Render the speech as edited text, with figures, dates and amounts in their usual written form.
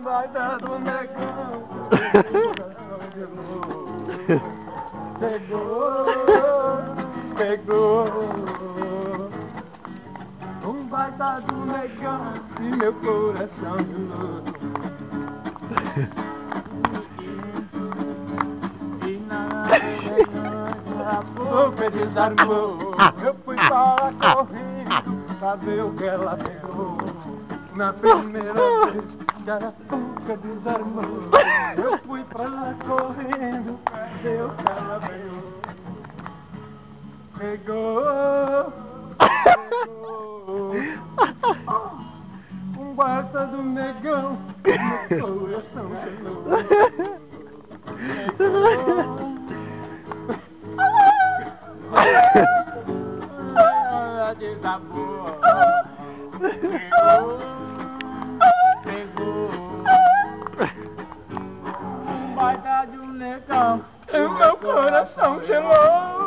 baita do negão. Pegou. Um baita do negão e meu coração gelou. E na boca desarmou. Eu fui para correndo pra ver o que ela pegou. Na primeira vez que a boca desarmou, eu fui pra lá correndo pra ver o que ela pegou. Pegou. Um guarda do negão, meu coração gelou. Ela desabou. Pegou. Um baita de um negão, e meu coração gelou.